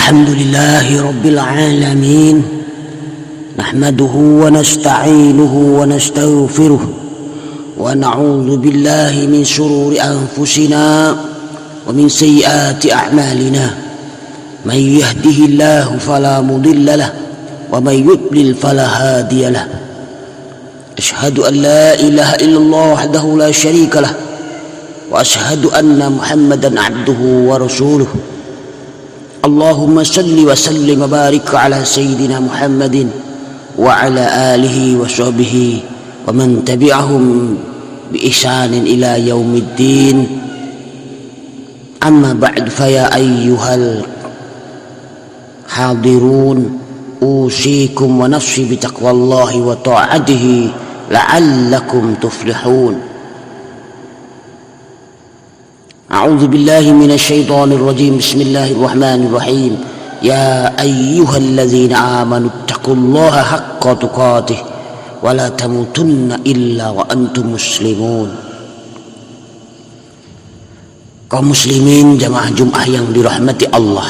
الحمد لله رب العالمين نحمده ونستعينه ونستغفره ونعوذ بالله من شرور أنفسنا ومن سيئات أعمالنا من يهده الله فلا مضل له ومن يضلل فلا هادي له أشهد أن لا إله إلا الله وحده لا شريك له وأشهد أن محمدا عبده ورسوله اللهم صل وسلم وبارك على سيدنا محمد وعلى آله وصحبه ومن تبعهم بإحسان إلى يوم الدين أما بعد فيا أيها الحاضرون أوصيكم ونفسي بتقوى الله وطاعته لعلكم تفلحون. أعوذ بالله من الشيطان الرجيم. بسم الله الرحمن الرحيم. يا أيها الذين آمنوا اتقوا الله حق تقاته ولا تموتن إلا وأنتم مسلمون. Kaum muslimin jamaah Jumat yang dirahmati Allah,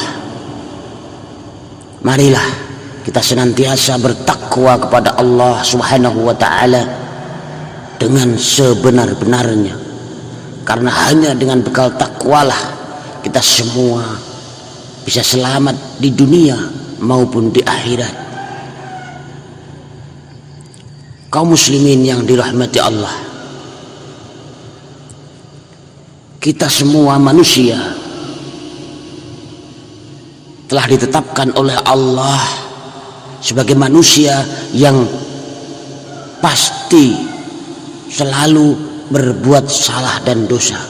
marilah kita senantiasa bertakwa kepada Allah Subhanahu wa ta'ala dengan sebenar-benarnya, karena hanya dengan bekal takwalah kita semua bisa selamat di dunia maupun di akhirat. Kaum muslimin yang dirahmati Allah, kita semua manusia telah ditetapkan oleh Allah sebagai manusia yang pasti selalu berbuat salah dan dosa,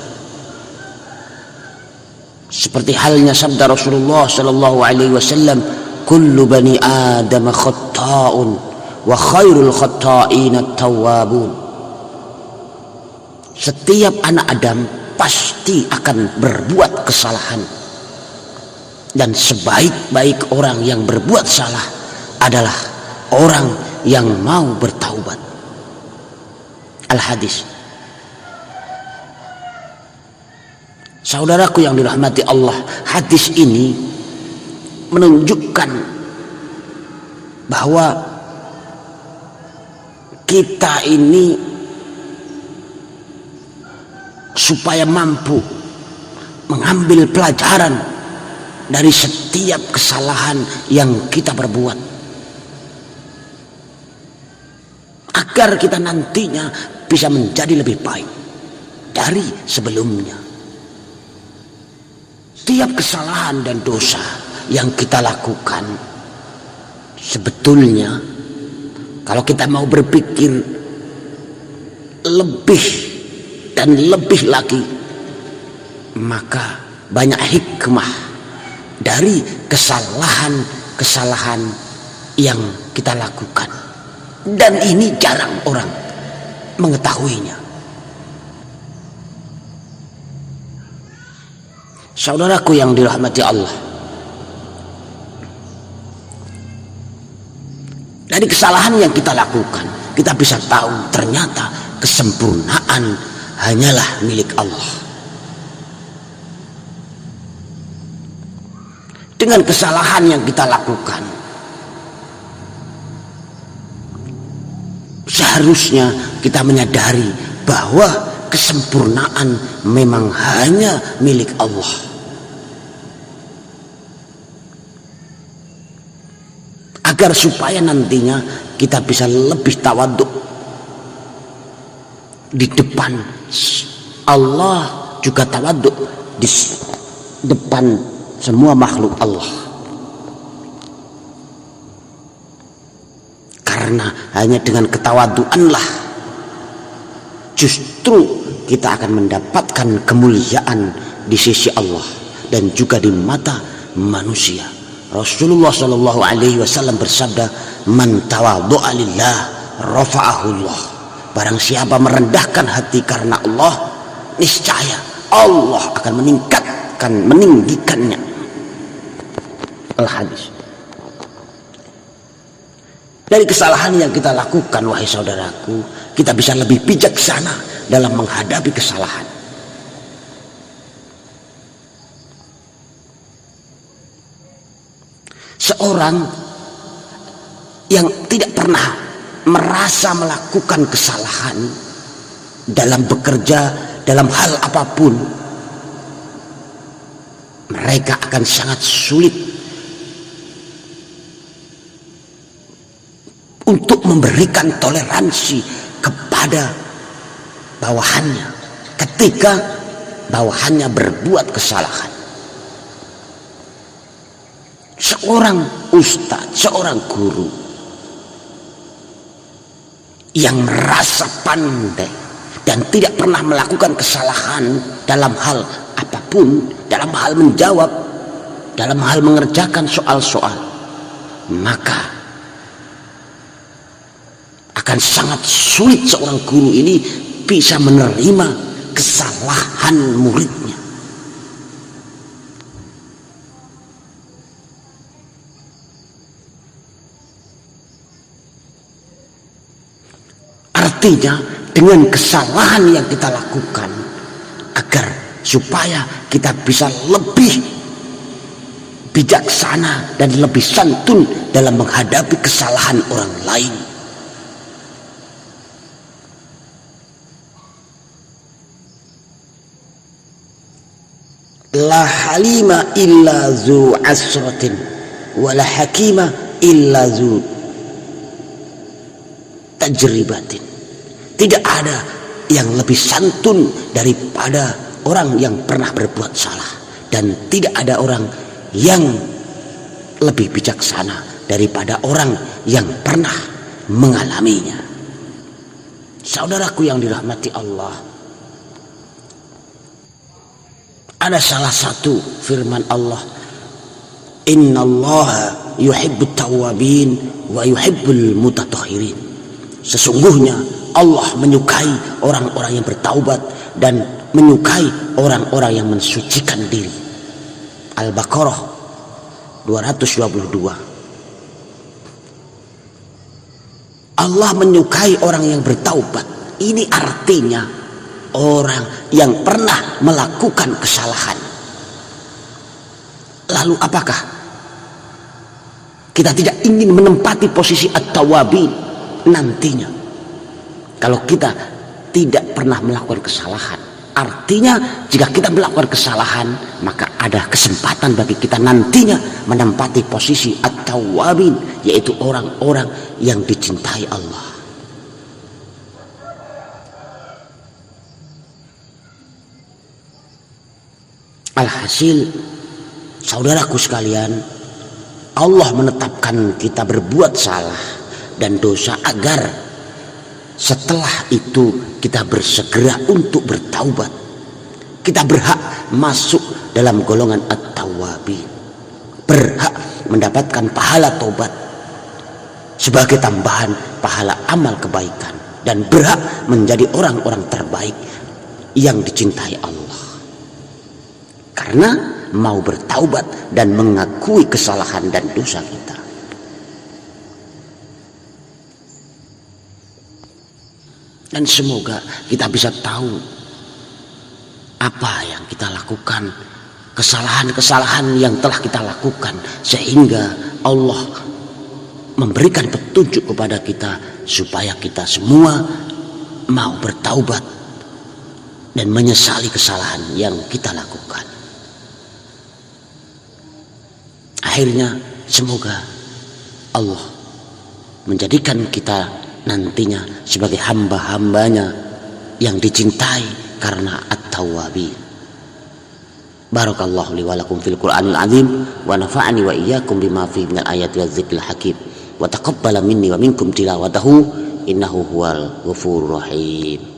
seperti halnya sabda Rasulullah sallallahu alaihi wasallam, kullu bani adam khata'un wa khairul khata'ina at-tawwabun. Setiap anak Adam pasti akan berbuat kesalahan, dan sebaik-baik orang yang berbuat salah adalah orang yang mau bertaubat. Al-Hadis. Saudaraku yang dirahmati Allah, hadis ini menunjukkan bahwa kita ini supaya mampu mengambil pelajaran dari setiap kesalahan yang kita perbuat, agar kita nantinya bisa menjadi lebih baik dari sebelumnya. Setiap kesalahan dan dosa yang kita lakukan, sebetulnya kalau kita mau berpikir lebih dan lebih lagi, maka banyak hikmah dari kesalahan-kesalahan yang kita lakukan, dan ini jarang orang mengetahuinya. Saudaraku yang dirahmati Allah, dari kesalahan yang kita lakukan, kita bisa tahu ternyata kesempurnaan hanyalah milik Allah. Dengan kesalahan yang kita lakukan, seharusnya kita menyadari bahwa kesempurnaan memang hanya milik Allah. Agar supaya nantinya kita bisa lebih tawaduk di depan Allah, juga tawaduk di depan semua makhluk Allah. Karena hanya dengan ketawaduanlah justru kita akan mendapatkan kemuliaan di sisi Allah dan juga di mata manusia. Rasulullah sallallahu alaihi wasallam bersabda, man tawadhu'a lillah rafa'ahu Allah. Barang siapa merendahkan hati karena Allah, niscaya Allah akan meninggikannya. Al-Hadis. Dari kesalahan yang kita lakukan, wahai saudaraku, kita bisa lebih bijaksana dalam menghadapi kesalahan. seorang yang tidak pernah merasa melakukan kesalahan dalam bekerja, dalam hal apapun, mereka akan sangat sulit untuk memberikan toleransi kepada bawahannya ketika bawahannya berbuat kesalahan. Seorang ustadz, seorang guru yang merasa pandai dan tidak pernah melakukan kesalahan dalam hal apapun, dalam hal menjawab, dalam hal mengerjakan soal-soal, maka akan sangat sulit seorang guru ini bisa menerima kesalahan muridnya. Artinya dengan kesalahan yang kita lakukan, agar supaya kita bisa lebih bijaksana dan lebih santun dalam menghadapi kesalahan orang lain. La halima illa zu asratin wa la hakima illa zu tajribatin. Tidak ada yang lebih santun daripada orang yang pernah berbuat salah, dan tidak ada orang yang lebih bijaksana daripada orang yang pernah mengalaminya. Saudaraku yang dirahmati Allah, ada salah satu firman Allah, innallaha yuhibbut tawwabin wa yuhibbul mutatahhirin. Sesungguhnya Allah menyukai orang-orang yang bertaubat dan menyukai orang-orang yang mensucikan diri. Al-Baqarah 222. Allah menyukai orang yang bertaubat. Ini artinya orang yang pernah melakukan kesalahan. Lalu apakah kita tidak ingin menempati posisi at-tawwabin nantinya? Kalau kita tidak pernah melakukan kesalahan, artinya jika kita melakukan kesalahan, maka ada kesempatan bagi kita nantinya menempati posisi at-tawwabin, yaitu orang-orang yang dicintai Allah. Alhasil, saudaraku sekalian, Allah menetapkan kita berbuat salah dan dosa agar setelah itu kita bersegera untuk bertaubat. Kita berhak masuk dalam golongan at-tawwabin, berhak mendapatkan pahala taubat sebagai tambahan pahala amal kebaikan, dan berhak menjadi orang-orang terbaik yang dicintai Allah karena mau bertaubat dan mengakui kesalahan dan dosa kita. Dan semoga kita bisa tahu apa yang kita lakukan, kesalahan-kesalahan yang telah kita lakukan, sehingga Allah memberikan petunjuk kepada kita supaya kita semua mau bertaubat dan menyesali kesalahan yang kita lakukan. Akhirnya semoga Allah menjadikan kita nantinya sebagai hamba-hambanya yang dicintai karena at-tawwabin. Barakallahu li wa lakum fil Qur'anil azim wa nafa'ani wa iyyakum bima fihi minal ayati wadzikril hakim wa taqabbala minni wa minkum tilawatahu innahu huwal ghafurur rahim.